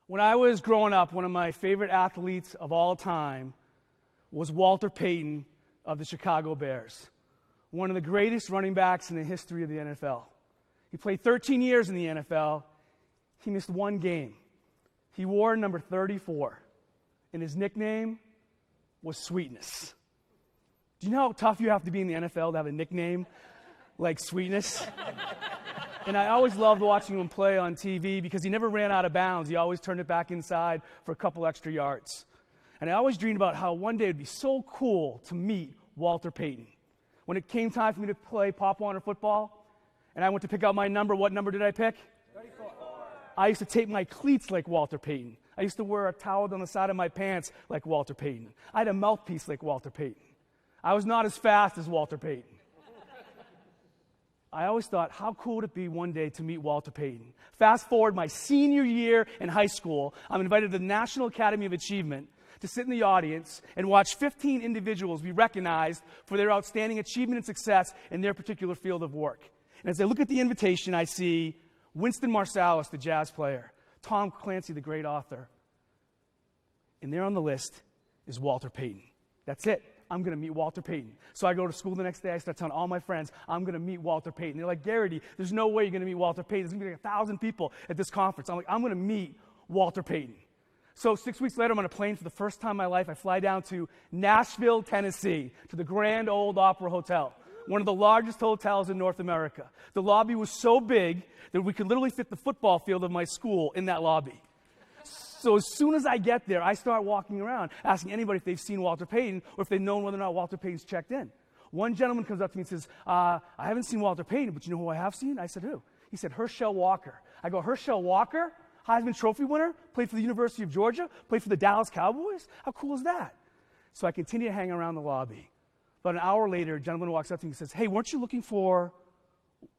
When I was growing up, one of my favorite athletes of all time was Walter Payton of the Chicago Bears, one of the greatest running backs in the history of the NFL. He played 13 years in the NFL. He missed one game. He wore number 34, and his nickname was Sweetness. Do you know how tough you have to be in the NFL to have a nickname like Sweetness? And I always loved watching him play on TV because he never ran out of bounds. He always turned it back inside for a couple extra yards. And I always dreamed about how one day it would be so cool to meet Walter Payton. When it came time for me to play Pop Warner football, and I went to pick out my number, what number did I pick? 34. I used to tape my cleats like Walter Payton. I used to wear a towel down the side of my pants like Walter Payton. I had a mouthpiece like Walter Payton. I was not as fast as Walter Payton. I always thought, how cool would it be one day to meet Walter Payton? Fast forward my senior year in high school, I'm invited to the National Academy of Achievement to sit in the audience and watch 15 individuals be recognized for their outstanding achievement and success in their particular field of work. And as I look at the invitation, I see Winston Marsalis, the jazz player, Tom Clancy, the great author. And there on the list is Walter Payton. That's it. I'm going to meet Walter Payton. So I go to school the next day. I start telling all my friends, I'm going to meet Walter Payton. They're like, Gerety, there's no way you're going to meet Walter Payton. There's going to be like 1,000 people at this conference. I'm like, I'm going to meet Walter Payton. So 6 weeks later, I'm on a plane for the first time in my life. I fly down to Nashville, Tennessee, to the Grand Ole Opry Hotel, one of the largest hotels in North America. The lobby was so big that we could literally fit the football field of my school in that lobby. So as soon as I get there, I start walking around, asking anybody if they've seen Walter Payton or if they've known whether or not Walter Payton's checked in. One gentleman comes up to me and says, I haven't seen Walter Payton, but you know who I have seen? I said, who? He said, Herschel Walker. I go, Herschel Walker? Heisman Trophy winner? Played for the University of Georgia? Played for the Dallas Cowboys? How cool is that? So I continue to hang around the lobby. About an hour later, a gentleman walks up to me and says, hey, weren't you looking for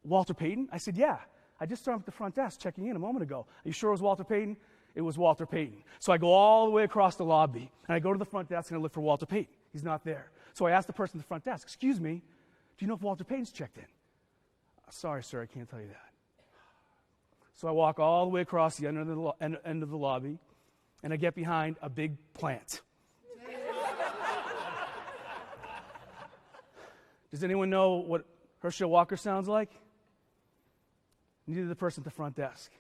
Walter Payton? I said, yeah. I just saw him at the front desk checking in a moment ago. Are you sure it was Walter Payton? It was Walter Payton. So I go all the way across the lobby, and I go to the front desk and I look for Walter Payton. He's not there. So I ask the person at the front desk, excuse me, do you know if Walter Payton's checked in? Sorry, sir, I can't tell you that. So I walk all the way across the end of the lobby, and I get behind a big plant. Does anyone know what Herschel Walker sounds like? Neither the person at the front desk.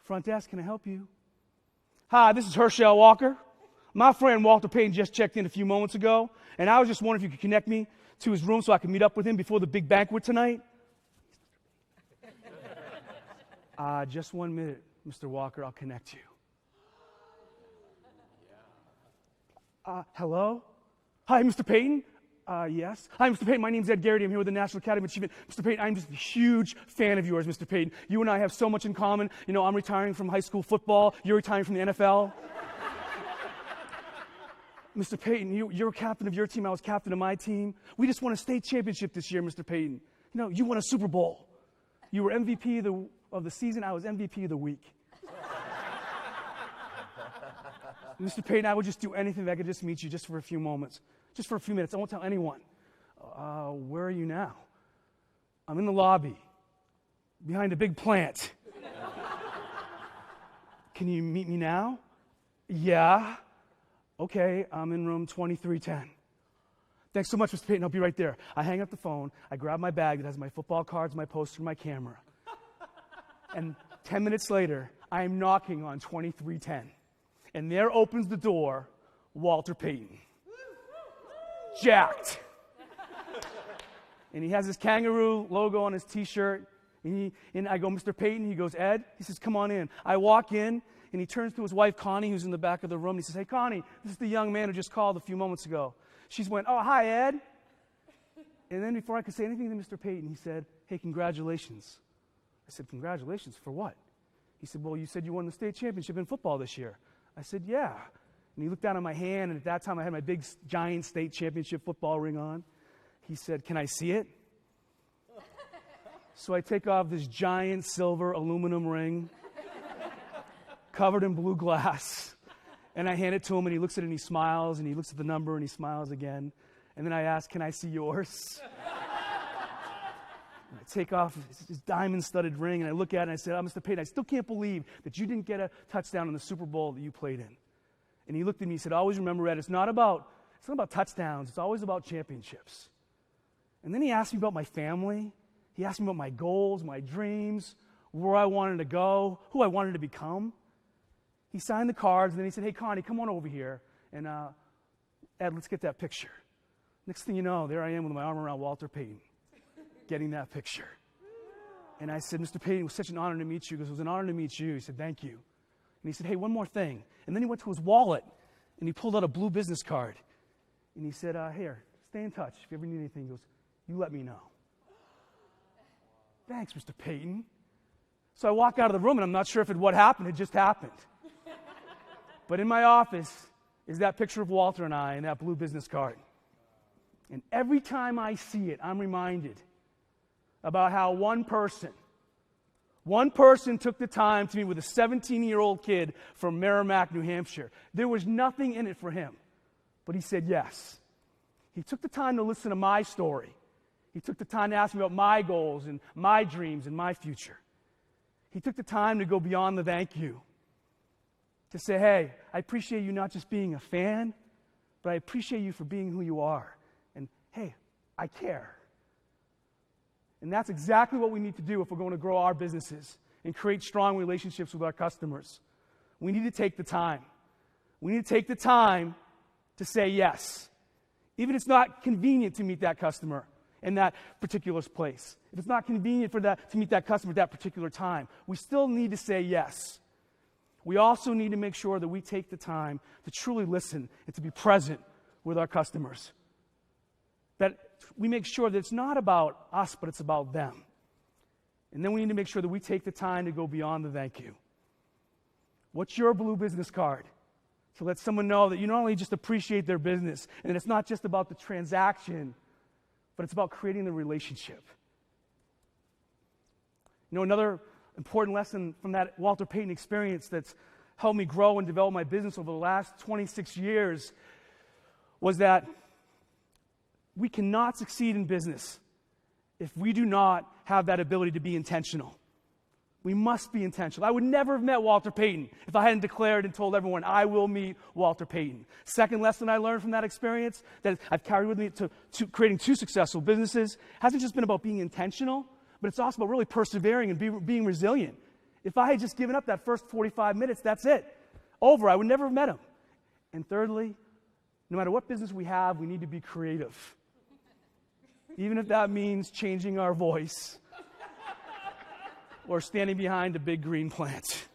Front desk, can I help you? Hi, this is Herschel Walker. My friend Walter Payton just checked in a few moments ago, and I was just wondering if you could connect me to his room so I can meet up with him before the big banquet tonight. Just 1 minute, Mr. Walker, I'll connect you. Hello? Hi, Mr. Payton? Yes. Hi, Mr. Payton. My name's Ed Gerety. I'm here with the National Academy of Achievement. Mr. Payton, I'm just a huge fan of yours, Mr. Payton. You and I have so much in common. You know, I'm retiring from high school football. You're retiring from the NFL. Mr. Payton, you're captain of your team. I was captain of my team. We just won a state championship this year, Mr. Payton. You know, you won a Super Bowl. You were MVP of the season. I was MVP of the week. Mr. Payton, I would just do anything if I could just meet you just for a few moments. Just for a few minutes. I won't tell anyone. Where are you now? I'm in the lobby, behind a big plant. Can you meet me now? Yeah. Okay, I'm in room 2310. Thanks so much, Mr. Payton. I'll be right there. I hang up the phone. I grab my bag that has my football cards, my poster, my camera. And 10 minutes later, I am knocking on 2310. And there opens the door Walter Payton. Jacked. And he has his kangaroo logo on his t-shirt. And I go, Mr. Payton. He goes, Ed? He says, come on in. I walk in, and he turns to his wife, Connie, who's in the back of the room. He says, hey, Connie, this is the young man who just called a few moments ago. She went, oh, hi, Ed. And then before I could say anything to Mr. Payton, he said, hey, congratulations. I said, congratulations for what? He said, well, you said you won the state championship in football this year. I said, yeah. And he looked down at my hand, and at that time I had my big, giant state championship football ring on. He said, can I see it? So I take off this giant silver aluminum ring covered in blue glass, and I hand it to him, and he looks at it, and he smiles, and he looks at the number, and he smiles again. And then I ask, can I see yours? I take off his diamond-studded ring, and I look at it, and I said, Mr. Payton, I still can't believe that you didn't get a touchdown in the Super Bowl that you played in. And he looked at me and said, always remember, Ed, it's not about touchdowns. It's always about championships. And then he asked me about my family. He asked me about my goals, my dreams, where I wanted to go, who I wanted to become. He signed the cards, and then he said, hey, Connie, come on over here, and Ed, let's get that picture. Next thing you know, there I am with my arm around Walter Payton, getting that picture. And I said, Mr. Payton, it was such an honor to meet you. He goes, it was an honor to meet you. He said, thank you. And he said, hey, one more thing. And then he went to his wallet, and he pulled out a blue business card. And he said, here, stay in touch. If you ever need anything, he goes, you let me know. Thanks, Mr. Payton. So I walk out of the room, and I'm not sure if what happened had just happened. But in my office is that picture of Walter and I and that blue business card. And every time I see it, I'm reminded about how one person took the time to meet with a 17-year-old kid from Merrimack, New Hampshire. There was nothing in it for him, but he said yes. He took the time to listen to my story. He took the time to ask me about my goals and my dreams and my future. He took the time to go beyond the thank you, to say, hey, I appreciate you not just being a fan, but I appreciate you for being who you are. And hey, I care. And that's exactly what we need to do if we're going to grow our businesses and create strong relationships with our customers. We need to take the time. We need to take the time to say yes. Even if it's not convenient to meet that customer in that particular place. If it's not convenient to meet that customer at that particular time, we still need to say yes. We also need to make sure that we take the time to truly listen and to be present with our customers. That we make sure that it's not about us, but it's about them. And then we need to make sure that we take the time to go beyond the thank you. What's your blue business card? To let someone know that you not only just appreciate their business, and it's not just about the transaction, but it's about creating the relationship. You know, another important lesson from that Walter Payton experience that's helped me grow and develop my business over the last 26 years was that we cannot succeed in business if we do not have that ability to be intentional. We must be intentional. I would never have met Walter Payton if I hadn't declared and told everyone, I will meet Walter Payton. Second lesson I learned from that experience that I've carried with me to creating 2 successful businesses hasn't just been about being intentional, but it's also about really persevering and being resilient. If I had just given up that first 45 minutes, that's it. Over. I would never have met him. And thirdly, no matter what business we have, we need to be creative. Even if that means changing our voice or standing behind a big green plant.